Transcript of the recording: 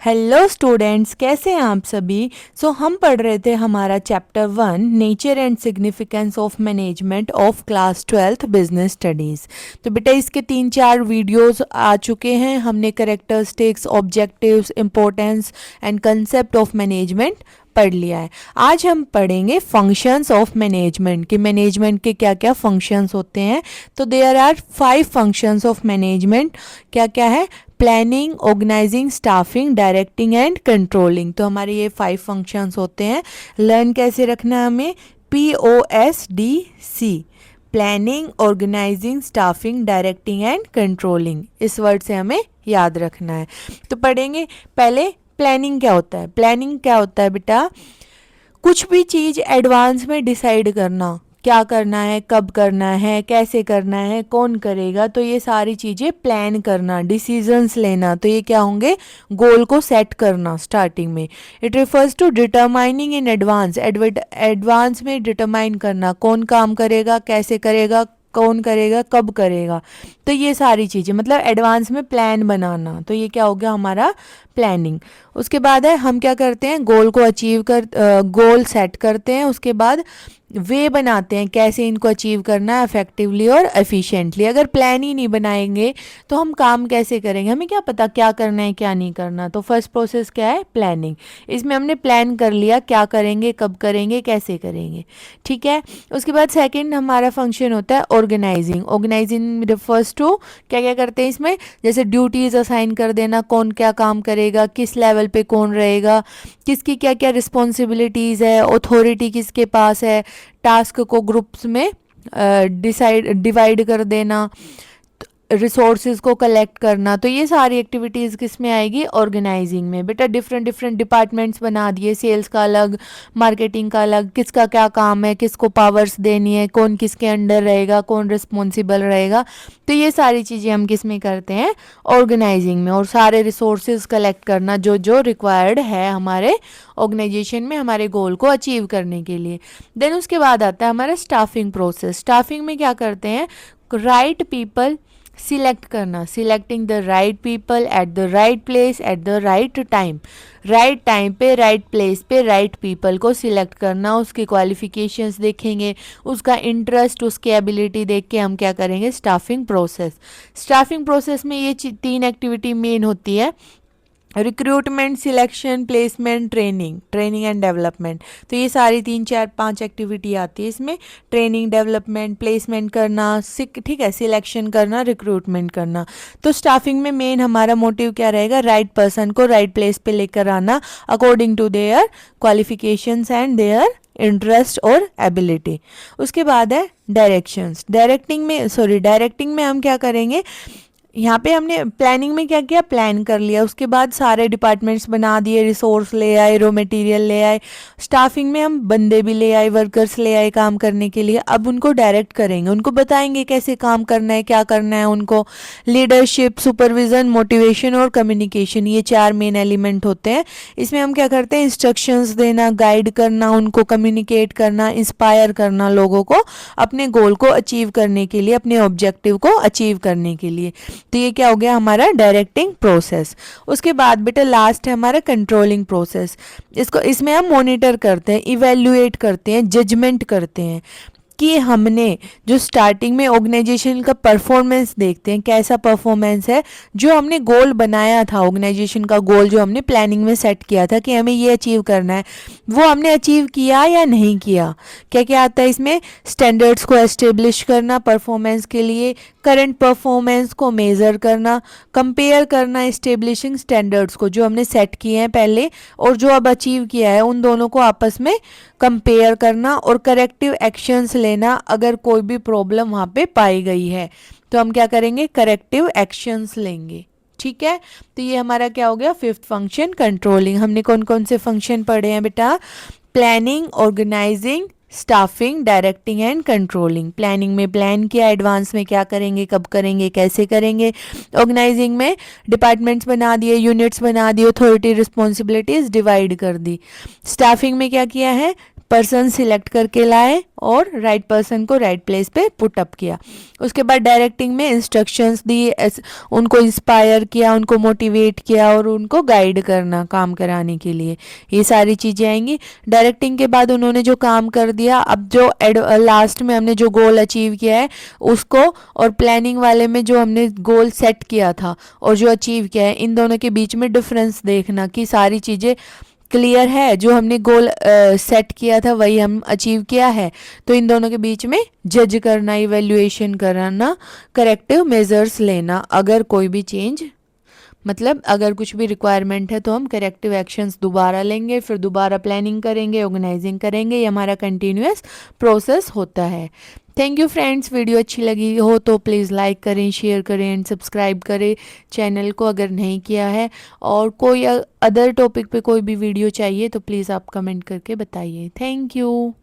Hello students, कैसे हैं आप सभी। हम पढ़ रहे थे हमारा chapter 1 nature and significance of management of class 12th business studies. तो बेटा इसके 3-4 वीडियोस आ चुके हैं। हमने characteristics, objectives, importance and concept of management पढ़ लिया है। आज हम पढ़ेंगे फंक्शंस ऑफ मैनेजमेंट कि मैनेजमेंट के क्या क्या फंक्शंस होते हैं। तो there are 5 functions of management. क्या क्या है? Planning, organising, staffing, directing and controlling. तो हमारे ये 5 फंक्शंस होते हैं। लर्न कैसे रखना है हमें? POSDC, planning, organising, staffing, directing and controlling. इस वर्ड से हमें याद रखना है। तो पढ़ेंगे पहले प्लानिंग क्या होता है। प्लानिंग क्या होता है बेटा? कुछ भी चीज़ एडवांस में डिसाइड करना, क्या करना है, कब करना है, कैसे करना है, कौन करेगा। तो ये सारी चीज़ें प्लान करना, डिसीजंस लेना। तो ये क्या होंगे? गोल को सेट करना स्टार्टिंग में। It refers to determining in advance, advance में डिटरमाइन करना कौन काम करेगा, कैसे करेगा, कौन करेगा, कब करेगा। तो ये सारी चीज़ें मतलब एडवांस में प्लान बनाना। तो ये क्या हो गया हमारा? प्लानिंग। उसके बाद है हम क्या करते हैं? गोल को गोल सेट करते हैं। उसके बाद वे बनाते हैं कैसे इनको अचीव करना है इफेक्टिवली और एफिशिएंटली। अगर प्लान ही नहीं बनाएंगे तो हम काम कैसे करेंगे? हमें क्या पता क्या करना है क्या नहीं करना। तो फर्स्ट प्रोसेस क्या है? प्लानिंग। इसमें हमने प्लान कर लिया क्या करेंगे, कब करेंगे, कैसे करेंगे। ठीक है। उसके बाद सेकंड हमारा फंक्शन होता है ऑर्गेनाइजिंग। ऑर्गेनाइजिंग रिफर्स टू क्या क्या करते हैं इसमें? जैसे ड्यूटीज असाइन कर देना, कौन क्या काम करेगा, किस लेवल पे कौन रहेगा, किसकी क्या क्या रिस्पॉन्सिबिलिटीज़ है, अथॉरिटी किसके पास है, टास्क को ग्रुप्स में डिवाइड कर देना, रिसोर्सेज को कलेक्ट करना। तो ये सारी एक्टिविटीज़ किस में आएगी? ऑर्गेनाइजिंग में। बेटा डिफरेंट डिफरेंट डिपार्टमेंट्स बना दिए, सेल्स का अलग, मार्केटिंग का अलग, किसका क्या काम है, किसको पावर्स देनी है, कौन किसके अंडर रहेगा, कौन रिस्पॉन्सिबल रहेगा। तो ये सारी चीज़ें हम किस में करते हैं? ऑर्गेनाइजिंग में। और सारे रिसोर्सेज कलेक्ट करना जो जो रिक्वायर्ड है हमारे ऑर्गेनाइजेशन में हमारे गोल को अचीव करने के लिए। देन उसके बाद आता है हमारा स्टाफिंग प्रोसेस। स्टाफिंग में क्या करते हैं? राइट पीपल सिलेक्ट करना, selecting the right people at the right place at the right time. Right time पे, राइट प्लेस पे, राइट पीपल को सिलेक्ट करना। उसकी क्वालिफिकेशंस देखेंगे, उसका इंटरेस्ट, उसकी एबिलिटी देख के हम क्या करेंगे? Staffing process. स्टाफिंग प्रोसेस में ये 3 एक्टिविटी मेन होती है: recruitment, selection, placement, training and development. तो ये सारी 3-4-5 एक्टिविटी आती है इसमें। ट्रेनिंग, डेवलपमेंट, प्लेसमेंट करना, ठीक है, सिलेक्शन करना, रिक्रूटमेंट करना। तो स्टाफिंग में मेन हमारा मोटिव क्या रहेगा? राइट पर्सन को राइट प्लेस पे लेकर आना according to their qualifications and their interest और एबिलिटी। उसके बाद है डायरेक्टिंग में हम क्या करेंगे? यहाँ पे हमने प्लानिंग में क्या किया? प्लान कर लिया। उसके बाद सारे डिपार्टमेंट्स बना दिए, रिसोर्स ले आए, रॉ मटेरियल ले आए। स्टाफिंग में हम बंदे भी ले आए, वर्कर्स ले आए काम करने के लिए। अब उनको डायरेक्ट करेंगे, उनको बताएंगे कैसे काम करना है, क्या करना है उनको। लीडरशिप, सुपरविजन, मोटिवेशन और कम्युनिकेशन, ये 4 मेन एलिमेंट होते हैं। इसमें हम क्या करते हैं? इंस्ट्रक्शंस देना, गाइड करना, उनको कम्युनिकेट करना, इंस्पायर करना लोगों को अपने गोल को अचीव करने के लिए, अपने ऑब्जेक्टिव को अचीव करने के लिए। तो ये क्या हो गया हमारा? Directing process. उसके बाद बेटा लास्ट है हमारा कंट्रोलिंग प्रोसेस। इसमें हम मॉनिटर करते हैं, इवेल्युएट करते हैं, जजमेंट करते हैं कि हमने जो स्टार्टिंग में ऑर्गेनाइजेशन का परफॉर्मेंस देखते हैं, कैसा परफॉर्मेंस है। जो हमने गोल बनाया था, ऑर्गेनाइजेशन का गोल जो हमने प्लानिंग में सेट किया था कि हमें ये अचीव करना है, वो हमने अचीव किया या नहीं किया। क्या क्या आता है इसमें? स्टैंडर्ड्स को एस्टेब्लिश करना परफॉर्मेंस के लिए, करंट परफॉर्मेंस को मेज़र करना, कंपेयर करना एस्टेब्लिशिंग स्टैंडर्ड्स को जो हमने सेट किए हैं पहले और जो अब अचीव किया है, उन दोनों को आपस में कंपेयर करना, और करेक्टिव एक्शंस लेना अगर कोई भी प्रॉब्लम वहाँ पे पाई गई है तो हम क्या करेंगे? करेक्टिव एक्शंस लेंगे। ठीक है। तो ये हमारा क्या हो गया? 5th function controlling. हमने कौन कौन से फंक्शन पढ़े हैं बेटा? Planning, organising, staffing, directing and controlling. Planning में प्लान किया, एडवांस में क्या करेंगे, कब करेंगे, कैसे करेंगे। ऑर्गेनाइजिंग में डिपार्टमेंट्स बना दिए, यूनिट्स बना दिए, अथॉरिटी रिस्पॉन्सिबिलिटीज डिवाइड कर दी। स्टाफिंग में क्या किया है, पर्सन सिलेक्ट करके लाए और राइट पर्सन को राइट प्लेस पे पुट अप किया। उसके बाद डायरेक्टिंग में इंस्ट्रक्शंस दी, उनको इंस्पायर किया, उनको मोटिवेट किया और उनको गाइड करना काम कराने के लिए, ये सारी चीज़ें आएंगी। डायरेक्टिंग के बाद उन्होंने जो काम कर दिया, अब जो लास्ट में हमने जो गोल अचीव किया है उसको, और प्लानिंग वाले में जो हमने गोल सेट किया था और जो अचीव किया है, इन दोनों के बीच में डिफरेंस देखना कि सारी चीज़ें क्लियर है, जो हमने गोल सेट किया था वही हम अचीव किया है। तो इन दोनों के बीच में जज करना, इवेल्युएशन करना, करेक्टिव मेजर्स लेना। अगर कोई भी चेंज, मतलब अगर कुछ भी रिक्वायरमेंट है तो हम करेक्टिव एक्शंस दोबारा लेंगे, फिर दोबारा प्लानिंग करेंगे, ऑर्गेनाइजिंग करेंगे। ये हमारा कंटिन्यूअस प्रोसेस होता है। थैंक यू फ्रेंड्स, वीडियो अच्छी लगी हो तो प्लीज़ लाइक करें, शेयर करें एंड सब्सक्राइब करें चैनल को अगर नहीं किया है। और कोई अदर टॉपिक पे कोई भी वीडियो चाहिए तो प्लीज़ आप कमेंट करके बताइए। Thank you.